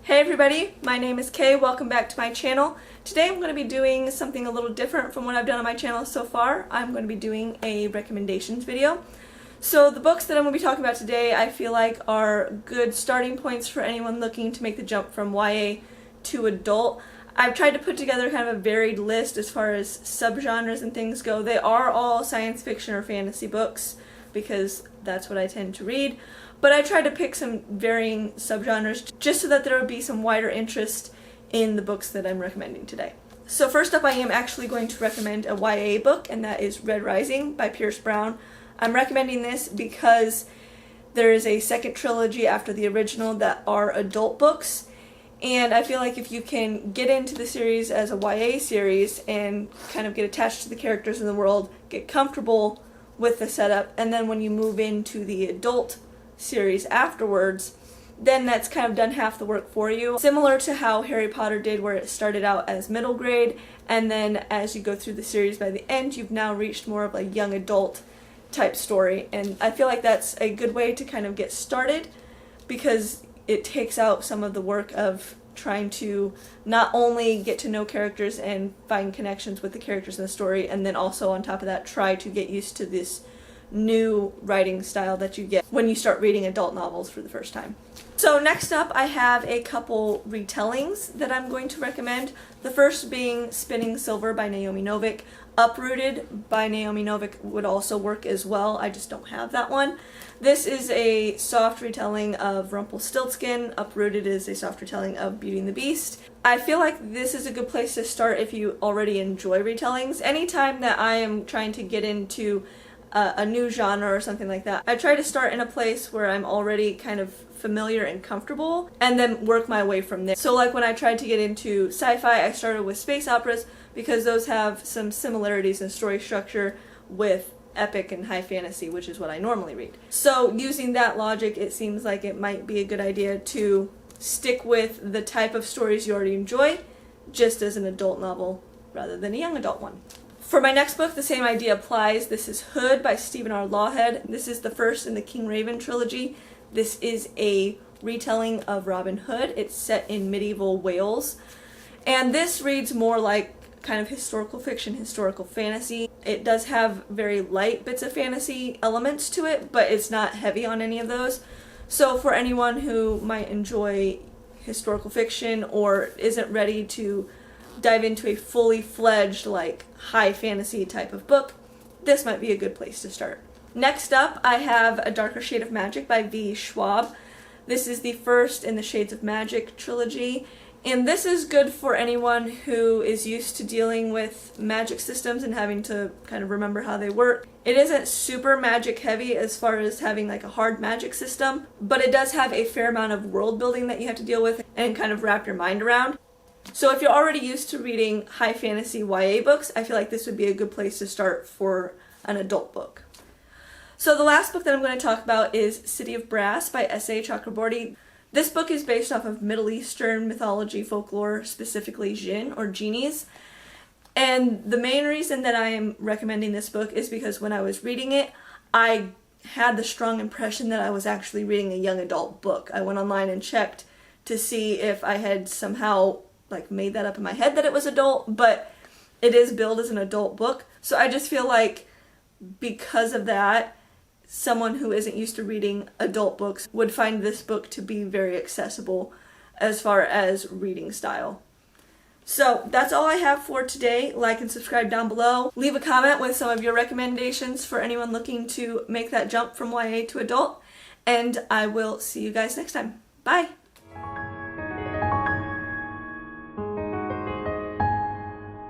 Hey everybody, my name is Kay. Welcome back to my channel. Today I'm going to be doing something a little different from what I've done on my channel so far. I'm going to be doing a recommendations video. So the books that I'm going to be talking about today I feel like are good starting points for anyone looking to make the jump from YA to adult. I've tried to put together kind of a varied list as far as subgenres and things go. They are all science fiction or fantasy books because that's what I tend to read. But I tried to pick some varying subgenres just so that there would be some wider interest in the books that I'm recommending today. So first up I am actually going to recommend a YA book, and that is Red Rising by Pierce Brown. I'm recommending this because there is a second trilogy after the original that are adult books, and I feel like if you can get into the series as a YA series and kind of get attached to the characters in the world, get comfortable with the setup, and then when you move into the adult series afterwards, then that's kind of done half the work for you. Similar to how Harry Potter did, where it started out as middle grade, and then as you go through the series, by the end you've now reached more of a young adult type story. And I feel like that's a good way to kind of get started because it takes out some of the work of trying to not only get to know characters and find connections with the characters in the story, and then also on top of that try to get used to this new writing style that you get when you start reading adult novels for the first time. So next up I have a couple retellings that I'm going to recommend. The first being Spinning Silver by Naomi Novik. Uprooted by Naomi Novik would also work as well, I just don't have that one. This is a soft retelling of Rumpelstiltskin. Uprooted is a soft retelling of Beauty and the Beast. I feel like this is a good place to start if you already enjoy retellings. Anytime that I am trying to get into a new genre or something like that, I try to start in a place where I'm already kind of familiar and comfortable and then work my way from there. So like when I tried to get into sci-fi, I started with space operas because those have some similarities in story structure with epic and high fantasy, which is what I normally read. So using that logic, it seems like it might be a good idea to stick with the type of stories you already enjoy, just as an adult novel rather than a young adult one. For my next book, the same idea applies. This is Hood by Stephen R. Lawhead. This is the first in the King Raven trilogy. This is a retelling of Robin Hood. It's set in medieval Wales. And this reads more like kind of historical fiction, historical fantasy. It does have very light bits of fantasy elements to it, but it's not heavy on any of those. So for anyone who might enjoy historical fiction or isn't ready to dive into a fully fledged like high fantasy type of book, this might be a good place to start. Next up I have A Darker Shade of Magic by V. Schwab. This is the first in the Shades of Magic trilogy, and this is good for anyone who is used to dealing with magic systems and having to kind of remember how they work. It isn't super magic heavy as far as having like a hard magic system, but it does have a fair amount of world building that you have to deal with and kind of wrap your mind around. So if you're already used to reading high fantasy YA books, I feel like this would be a good place to start for an adult book. So the last book that I'm going to talk about is City of Brass by S.A. Chakraborty. This book is based off of Middle Eastern mythology folklore, specifically jinn or genies. And the main reason that I am recommending this book is because when I was reading it, I had the strong impression that I was actually reading a young adult book. I went online and checked to see if I had somehow like made that up in my head that it was adult, but it is billed as an adult book. So I just feel like because of that, someone who isn't used to reading adult books would find this book to be very accessible as far as reading style. So that's all I have for today. Like and subscribe down below. Leave a comment with some of your recommendations for anyone looking to make that jump from YA to adult, and I will see you guys next time. Bye!